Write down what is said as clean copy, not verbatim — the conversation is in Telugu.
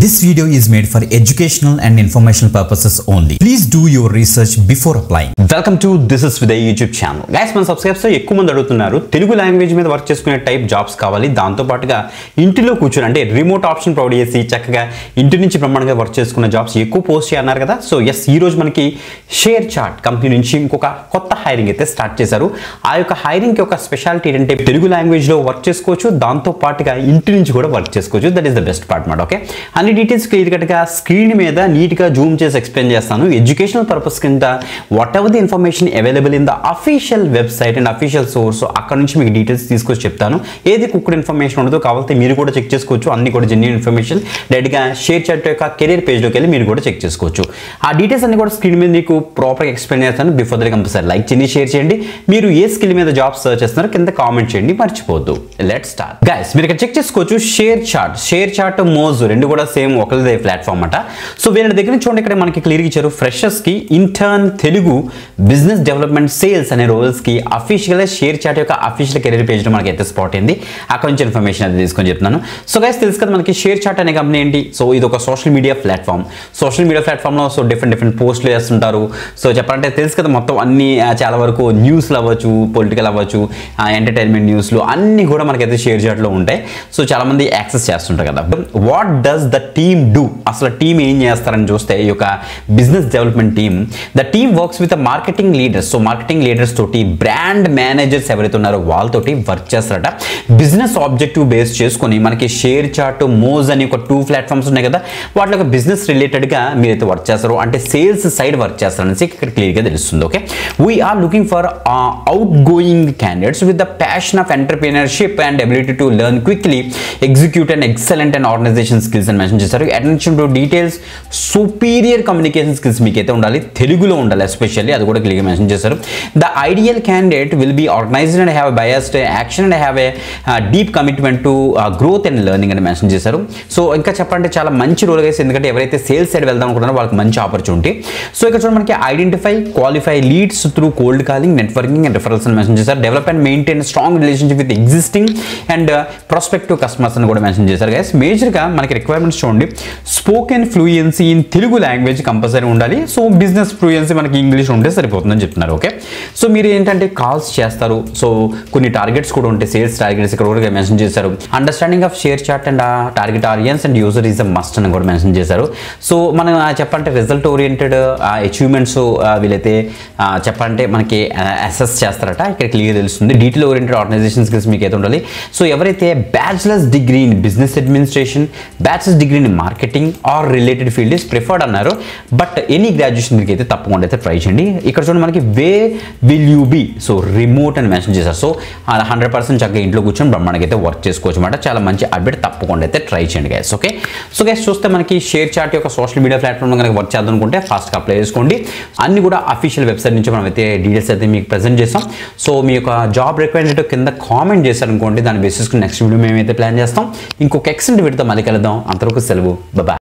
This video is made for educational and informational purposes only. Please do your research before applying. Welcome to This is Viday YouTube channel. Guys, మన సబ్స్క్రైబర్స్ ఎక్కువ మంది అడుగుతున్నారు తెలుగు లాంగ్వేజ్ మీద వర్క్ చేసుకునే టైప్ జాబ్స్ కావాలి, దాంతో పాటుగా ఇంటిలో కూర్చొని అంటే రిమోట్ ఆప్షన్ ప్రొవైడ్ చేసి చక్కగా ఇంటి నుంచి బ్రహ్మాండంగా వర్క్ చేసుకునే జాబ్స్ ఎక్కువ పోస్ట్ చేయన్నారు కదా. సో ఎస్, ఈ రోజు మనకి షేర్ చాట్ కంపెనీ నుంచి ఇంకొక కొత్త హైరింగ్ అయితే స్టార్ట్ చేశారు. ఆ యొక్క హైరింగ్ కి ఒక స్పెషాలిటీ ఏంటంటే తెలుగు లాంగ్వేజ్ లో వర్క్ చేసుకోవచ్చు, దాంతో పాటుగా ఇంటి నుంచి కూడా వర్క్ చేసుకోవచ్చు. That is the best part మాట. ఓకే, అన్ని డీటెయిల్స్ క్లియర్ కట్గా స్క్రీన్ మీద నీట్గా జూమ్ చేసి ఎక్స్ప్లెయిన్ చేస్తాను. ఎడ్యుకేషనల్ పర్పస్ కింద what ever the information available in the official website and official source, అక్కడ నుంచి మీకు డీటెయిల్స్ తీసుకొచ్చి చెప్తాను. ఏది కుక్కడ్ ఇన్ఫర్మేషన్ ఉండదో కావాలంటే మీరు కూడా చెక్ చేసుకోవచ్చు. అన్ని కూడా జెన్యూన్ ఇన్ఫర్మేషన్ డైరెక్ట్గా షేర్ చాట్ యొక్క కెరీర్ పేజ్లోకి వెళ్ళి మీరు కూడా చెక్ చేసుకోవచ్చు. ఆ డీటెయిల్స్ అన్ని కూడా స్క్రీన్ మీద మీకు ప్రాపర్గా ఎక్స్ప్లెయిన్ చేస్తాను. బిఫోర్ దట్ కంపల్సరీ లైక్ చేయండి, షేర్ చేయండి. మీరు ఏ స్కిల్ మీద జాబ్ సర్చ్ చేస్తున్నారో కింద కామెంట్ చేయండి, మర్చిపోద్దు. Let's start. గైస్, మీరు ఇక్కడ చెక్ చేసుకోవచ్చు షేర్ చాట్ మోజ్ రెండు కూడా సేమ్ ఒకరిదే ప్లాట్ఫామ్ అట. సో వీళ్ళ దగ్గర నుంచి చూడండి, ఇక్కడ మనకి క్లియర్గా ఇచ్చారు. ఫ్రెషర్స్ కి intern Telugu business development sales అనే రోల్స్ కి అఫీషియల్గా షేర్ చాట్ యొక్క అఫీషియల్ కెరీర్ పేజ్ లో మనకి అయితే స్పాట్ అయింది. అక్కడ నుంచి ఇన్ఫర్మేషన్ అయితే తీసుకొని చెప్తున్నాను. సో గైస్, తెలుసు కదా మనకి షేర్ చాట్ అనే కంపెనీ ఏంటి. సో ఇది ఒక social media platform. Social media platform లో సో డిఫరెంట్ పోస్టులు చేస్తుంటారు. సో చెప్పాలంటే తెలుసు కదా, మొత్తం అన్ని చాలా వరకు న్యూస్లు అవ్వచ్చు, పొలిటికల్ అవ్వచ్చు, ఎంటర్టైన్మెంట్ న్యూస్లు అన్ని కూడా మనకైతే షేర్ చాట్ లో ఉంటాయి. సో చాలా మంది యాక్సెస్ చేస్తుంటారు కదా. What does the team do, అసలు టీమ్ ఏం చేస్తారని చూస్తే ఈ యొక్క business development team, the team works with marketing leaders. So marketing leaders తోటి, బ్రాండ్ మేనేజర్స్ ఎవరైతే ఉన్నారో వాళ్ళతోటి వర్క్ చేస్తారట. బిజినెస్ ఆబ్జెక్టివ్ బేస్ చేసుకొని మనకి షేర్ చాట్, మోజ్ అని ఒక 2 ప్లాట్ఫామ్స్ ఉన్నాయి కదా, వాటిలో ఒక బిజినెస్ రిలేటెడ్ గా మీరైతే వర్క్ చేస్తారు, అంటే సేల్స్ సైడ్ వర్క్ చేస్తారనేసి ఇక్కడ క్లియర్ గా తెలుస్తుంది. Okay, we are looking for outgoing candidates with the passion of entrepreneurship and ability to learn quickly, execute and excellent and organisation skills అని మెన్షన్ చేశారు. Attention to details, superior communication skills మీకైతే ఉండాలి, తెలుగులో ఉండాలి ఎస్పెషల్లీ, అది కూడా క్లియర్గా మెన్షన్ చేశారు. The ideal candidate will be organised and have biased action and have a deep commitment to growth and learning అని మెన్షన్ చేశారు. సో ఇంకా చెప్పాలంటే చాలా మంచి రోల్ గైస్, ఎందుకంటే ఎవరైతే సేల్స్ సైడ్ వెళ్దాం అనుకుంటున్నారో వాళ్ళకి మంచి ఆపర్చునిటీ. సో ఇక్కడ చూడండి మనకి identify, qualify leads through cold calling, networking and referrals అని మెన్షన్ చేశారు. Develop and maintain strong relationship with existing and prospective customers అని కూడా మెన్షన్ చేశారు. గైస్, మేజర్గా మనకి రిక్వైర్మెంట్స్ చూడండి, spoken fluency in Telugu language compulsory ఉండాలి. సో బిజినెస్ ఫ్లూయెన్సీ మనకి ఇంగ్లీష్ ఉంటే సరిపోతుందని చెప్తున్నారు. ఓకే, సో మీరు ఏంటంటే కాల్స్ చేస్తారు, సో కొన్ని టార్గెట్స్ కూడా ఉంటాయి, సేల్స్ టార్గెట్స్ ఇక్కడ కూడా మెన్షన్ చేశారు. Understanding of ShareChat and target audience and user is a must అని కూడా మెన్షన్ చేశారు. సో మనం చెప్పాలంటే రిజల్ట్ ఓరియంటెడ్ అచీవ్మెంట్స్ వీళ్ళైతే చెప్పాలంటే మనకి అసెస్ చేస్తారట, ఇక్కడ క్లియర్ తెలుస్తుంది. డీటెయిల్ ఓరియంటెడ్ ఆర్గనైజేషన్ స్కిల్స్ మీకు అయితే ఉండాలి. సో ఎవరైతే bachelor's degree in business administration, bachelor's degree in marketing or related field is preferred అన్నారు. బట్ ఎనీ గ్రాడ్యుయేషన్ మీకు అయితే తప్పకుండా అయితే ట్రై చేయండి. ఇక్కడ చూడండి మనకి వే విల్ యూ బీ, సో రిమోట్ అని మెన్షన్ చేశారు. సో 100% చక్కగా ఇంట్లో కూర్చొని బ్రహ్మాండంగా అయితే వర్క్ చేసుకోవచ్చు అన్నమాట. చాలా మంచి అప్డేట్, తప్పకుండా అయితే ట్రై చేయండి గైస్. ఓకే, సో గైస్ చూస్తే మనకి షేర్ చాట్ యొక్క సోషల్ మీడియా ప్లాట్ఫామ్లో కనుక వర్క్ చేద్దాం అనుకుంటే ఫాస్ట్గా అప్లై చేసుకోండి. అన్ని కూడా అఫీషియల్ వెబ్సైట్ నుంచి మనం అయితే డీటెయిల్స్ అయితే మీకు ప్రెజెంట్ చేస్తాం. సో మీ యొక్క జాబ్ రిక్వైర్మెంట్ కింద కామెంట్ చేశారనుకోండి, దాన్ని బేసిస్ నెక్స్ట్ వీడియో మేమైతే ప్లాన్ చేస్తాం. ఇంకొక ఎక్సలెంట్ వీడియోతో మళ్ళీ కలుద్దాం. అంతవరకు సెలవు, బాయ్.